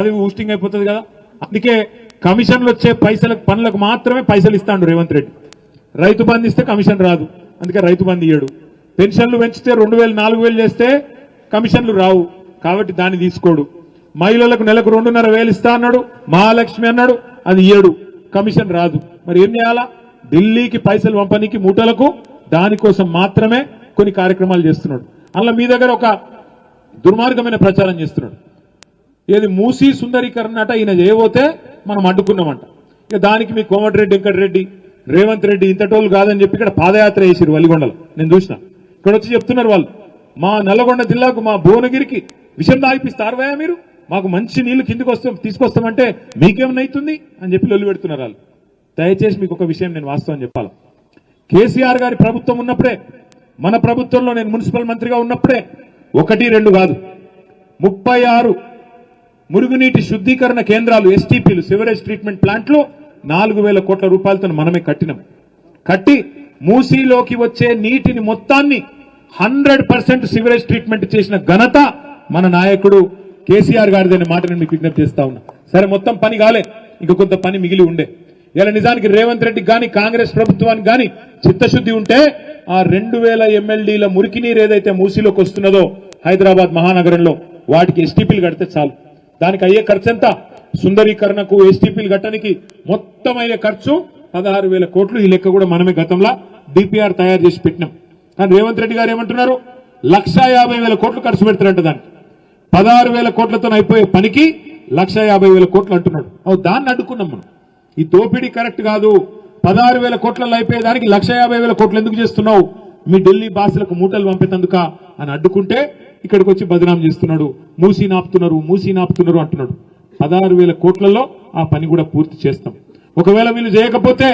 అది ఊస్టింగ్ అయిపోతుంది కదా. అందుకే కమిషన్లు వచ్చే పైసలకు పనులకు మాత్రమే పైసలు ఇస్తాడు రేవంత్ రెడ్డి. రైతు బంధు ఇస్తే కమిషన్ రాదు, అందుకే రైతు బంధు ఇయ్యడు. పెన్షన్లు పెంచితే 2000 4000 చేస్తే కమిషన్లు రావు, కాబట్టి దాన్ని తీసుకోడు. మహిళలకు నెలకు 2500 ఇస్తా అన్నాడు, మహాలక్ష్మి అన్నాడు, అది ఇయ్యడు, కమిషన్ రాదు. మరి ఏం చేయాలా? ఢిల్లీకి పైసలు పంపనీకి మూటలకు దానికోసం మాత్రమే కొన్ని కార్యక్రమాలు చేస్తున్నాడు. అలా మీ దగ్గర ఒక దుర్మార్గమైన ప్రచారం చేస్తున్నాడు. ఏది మూసీ సుందరీకరణ అట ఈయన చేయబోతే మనం అడ్డుకున్నామంట. ఇక దానికి మీ కోమటిరెడ్డి వెంకటరెడ్డి రేవంత్ రెడ్డి ఇంతటోళ్ళు కాదని చెప్పి ఇక్కడ పాదయాత్ర చేసిరు వలిగొండలో. నేను చూసిన ఇక్కడ వచ్చి చెప్తున్నారు వాళ్ళు, మా నల్లగొండ జిల్లాకు మా భువనగిరికి విషం తాగిపిస్తారవయా మీరు, మాకు మంచి నీళ్లు కిందికి తీసుకొస్తామంటే మీకేమన్నైతుంది అని చెప్పి లొల్లి పెడుతున్నారు వాళ్ళు. దయచేసి మీకు ఒక విషయం నేను వాస్తవం చెప్పాలి. కేసీఆర్ గారి ప్రభుత్వం ఉన్నప్పుడే, మన ప్రభుత్వంలో నేను మున్సిపల్ మంత్రిగా ఉన్నప్పుడే 1 2 కాదు 36 మురుగునీటి శుద్ధీకరణ కేంద్రాలు, ఎస్టీపీలు, సివరేజ్ ట్రీట్మెంట్ ప్లాంట్లు 4000 కోట్ల రూపాయలతో మనమే కట్టినాం. కట్టి మూసీలోకి వచ్చే నీటిని మొత్తాన్ని 100% సివరేజ్ ట్రీట్మెంట్ చేసిన ఘనత మన నాయకుడు కేసీఆర్ గారిదనే మాట నేను మీకు విజ్ఞప్తి చేస్తా ఉన్నా. సరే, మొత్తం పని కాలే, ఇంకా కొంత పని మిగిలి ఉండే. ఇలా నిజానికి రేవంత్ రెడ్డికి కానీ కాంగ్రెస్ ప్రభుత్వానికి కానీ చిత్తశుద్ధి ఉంటే ఆ 2000 MLDల మురికి నీరు ఏదైతే మూసీలోకి వస్తున్నదో హైదరాబాద్ మహానగరంలో, వాటికి ఎస్టీపీలు కడితే చాలు. దానికి అయ్యే ఖర్చు ఎంత? సుందరీకరణకు ఎస్టీపీలు కట్టడానికి మొత్తం అయ్యే ఖర్చు 16,000 కోట్లు. ఈ లెక్క కూడా మనమే గతంలో డిపిఆర్ తయారు చేసి పెట్టినాం. కానీ రేవంత్ రెడ్డి గారు ఏమంటున్నారు? 1,50,000 కోట్లు ఖర్చు పెడతారంట దానికి. 16,000 కోట్లతో అయిపోయే పనికి 1,50,000 కోట్లు అంటున్నాడు. దాన్ని అడ్డుకున్నాం మనం. ఈ దోపిడీ కరెక్ట్ కాదు. 16,000 కోట్లలో అయిపోయేదానికి 1,50,000 కోట్లు ఎందుకు చేస్తున్నావు? మీ ఢిల్లీ బాసులకు మూటలు పంపేందుక అని అడ్డుకుంటే ఇక్కడికి వచ్చి బదనాం చేస్తున్నాడు. మూసీ నాపుతున్నారు అంటున్నాడు. 16,000 కోట్లలో ఆ పని కూడా పూర్తి చేస్తాం. ఒకవేళ వీళ్ళు చేయకపోతే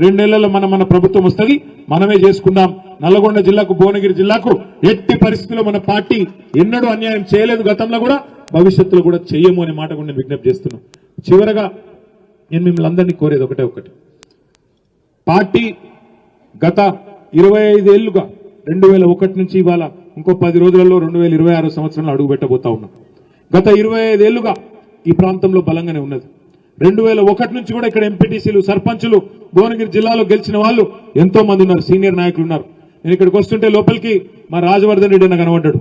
2 నెలల్లో మన ప్రభుత్వం వస్తుంది, మనమే చేసుకుందాం. నల్లగొండ జిల్లాకు, భువనగిరి జిల్లాకు ఎట్టి పరిస్థితుల్లో మన పార్టీ ఎన్నడూ అన్యాయం చేయలేదు, గతంలో కూడా భవిష్యత్తులో కూడా చెయ్యము అనే మాట కూడా నేను విజ్ఞప్తి చేస్తున్నాను. చివరగా నేను మిమ్మల్ని అందరినీ కోరేది ఒకటి, పార్టీ గత 25 ఏళ్లుగా 2001 నుంచి ఇవాళ ఇంకో 10 రోజులలో 2026 సంవత్సరంలో అడుగు పెట్టబోతా ఉన్నాం. గత 25 ఏళ్లుగా ఈ ప్రాంతంలో బలంగానే ఉన్నది. 2001 నుంచి కూడా ఇక్కడ ఎంపీటీసీలు, సర్పంచులు, భువనగిరి జిల్లాలో గెలిచిన వాళ్ళు ఎంతో మంది ఉన్నారు, సీనియర్ నాయకులు ఉన్నారు. నేను ఇక్కడికి వస్తుంటే లోపలికి మా రాజవర్ధన్ రెడ్డి అన్న కనబడ్డాడు.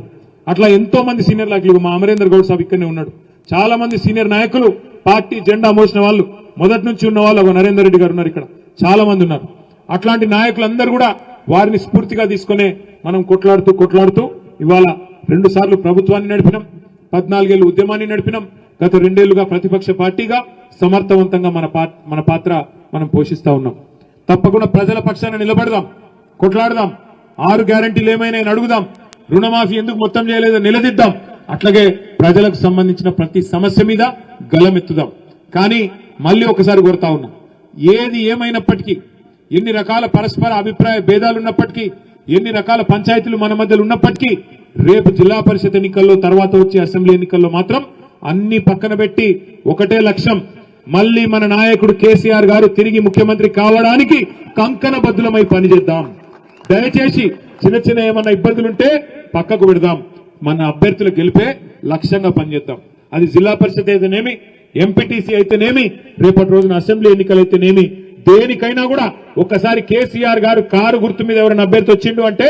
అట్లా ఎంతో మంది సీనియర్ నాయకులు, మా అమరేందర్ గౌడ్ సాబ్ ఇక్కడనే ఉన్నాడు. చాలా మంది సీనియర్ నాయకులు, పార్టీ జెండా మోసిన వాళ్ళు, మొదటి నుంచి ఉన్న వాళ్ళు, ఒక నరేందర్ రెడ్డి గారు ఉన్నారు, ఇక్కడ చాలా మంది ఉన్నారు. అట్లాంటి నాయకులందరూ కూడా వారిని స్ఫూర్తిగా తీసుకునే మనం కొట్లాడుతూ ఇవాళ 2 సార్లు ప్రభుత్వాన్ని నడిపినాం, 14 ఏళ్లు ఉద్యమాన్ని నడిపినాం. గత 2 ఏళ్లుగా ప్రతిపక్ష పార్టీగా సమర్థవంతంగా మన పాత్ర మనం పోషిస్తా ఉన్నాం. తప్పకుండా ప్రజల పక్షాన నిలబడదాం, కొట్లాడదాం. 6 గ్యారంటీలు ఏమైనా అడుగుదాం. రుణమాఫీ ఎందుకు మొత్తం చేయలేదో నిలదీద్దాం. అట్లాగే ప్రజలకు సంబంధించిన ప్రతి సమస్య మీద గలమెత్తుదాం. కానీ మళ్ళీ ఒకసారి కోరుతా ఉన్నా, ఏది ఏమైనప్పటికీ, ఎన్ని రకాల పరస్పర అభిప్రాయ భేదాలున్నప్పటికీ, ఎన్ని రకాల పంచాయతీలు మన మధ్యలో ఉన్నప్పటికీ, రేపు జిల్లా పరిషత్ ఎన్నికల్లో, తర్వాత వచ్చే అసెంబ్లీ ఎన్నికల్లో మాత్రం అన్ని పక్కన పెట్టి ఒకటే లక్ష్యం, మళ్ళీ మన నాయకుడు కేసీఆర్ గారు తిరిగి ముఖ్యమంత్రి కావడానికి కంకణబద్ధులమై పనిచేద్దాం. దయచేసి చిన్న ఏమన్నా ఇబ్బందులుంటే పక్కకు పెడదాం. మన అభ్యర్థులు గెలిపే లక్ష్యంగా పనిచేద్దాం. అది జిల్లా పరిషత్ అయితేనేమి, ఎంపీటీసీ అయితేనేమి, రేపటి రోజున అసెంబ్లీ ఎన్నికలు అయితేనేమి, దేనికైనా కూడా ఒక్కసారి కేసీఆర్ గారు కారు గుర్తు మీద ఎవరైనా అభ్యర్థి వచ్చిండు అంటే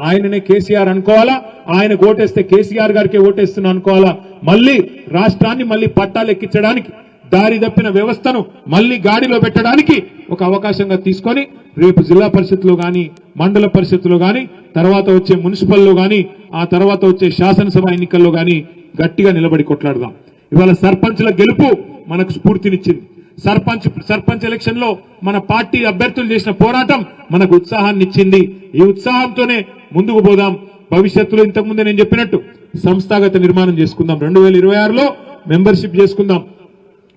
ఆయననే కేసీఆర్ అనుకోవాలా, ఆయనకు ఓటేస్తే కేసీఆర్ గారికి ఓటేస్తున్నా అనుకోవాలా. మళ్ళీ రాష్ట్రాన్ని మళ్ళీ పట్టాలెక్కించడానికి, దారి తప్పిన వ్యవస్థను మళ్ళీ గాడిలో పెట్టడానికి ఒక అవకాశంగా తీసుకొని రేపు జిల్లా పరిషత్లో గాని, మండల పరిషత్లో గాని, తర్వాత వచ్చే మున్సిపల్లో గాని, ఆ తర్వాత వచ్చే శాసనసభ ఎన్నికల్లో గాని గట్టిగా నిలబడి కొట్లాడదాం. ఇవాళ సర్పంచ్ల గెలుపు మనకు స్ఫూర్తినిచ్చింది. సర్పంచ్ ఎలక్షన్ లో మన పార్టీ అభ్యర్థులు చేసిన పోరాటం మనకు ఉత్సాహాన్ని ఇచ్చింది. ఈ ఉత్సాహంతోనే ముందుకు పోదాం. భవిష్యత్తులో ఇంతకుముందే నేను చెప్పినట్టు సంస్థాగత నిర్మాణం చేసుకుందాం. 2026లో మెంబర్షిప్ చేసుకుందాం,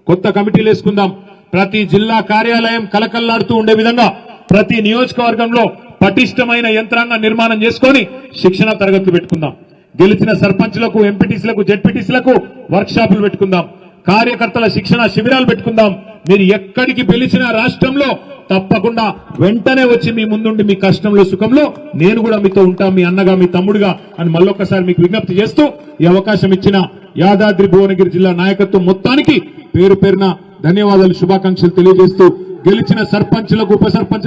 కొత్త కమిటీలు వేసుకుందాం. ప్రతి జిల్లా కార్యాలయం కలకల్లాడుతూ ఉండే విధంగా ప్రతి నియోజకవర్గంలో పటిష్టమైన యంత్రాంగ నిర్మాణం చేసుకొని శిక్షణ తరగతులు పెట్టుకుందాం. గెలిచిన సర్పంచ్లకు, ఎంపీటీసీలకు, జెడ్పీటీసీలకు వర్క్ షాపులు పెట్టుకుందాం. కార్యకర్తల శిక్షణ శిబిరాలు పెట్టుకుందాం. మీరు ఎక్కడికి పిలిచినా రాష్ట్రంలో తప్పకుండా వెంటనే వచ్చి మీ ముందుండి మీ కష్టంలో సుఖంలో నేను కూడా మీతో ఉంటా, మీ అన్నగా, మీ తమ్ముడుగా అని మళ్ళొక్కసారి మీకు విజ్ఞప్తి చేస్తూ ఈ అవకాశం ఇచ్చిన యాదాద్రి భువనగిరి జిల్లా నాయకత్వం మొత్తానికి పేరు పేరున ధన్యవాదాలు శుభాకాంక్షలు తెలియజేస్తూ గెలిచిన సర్పంచులకు ఉప సర్పంచ్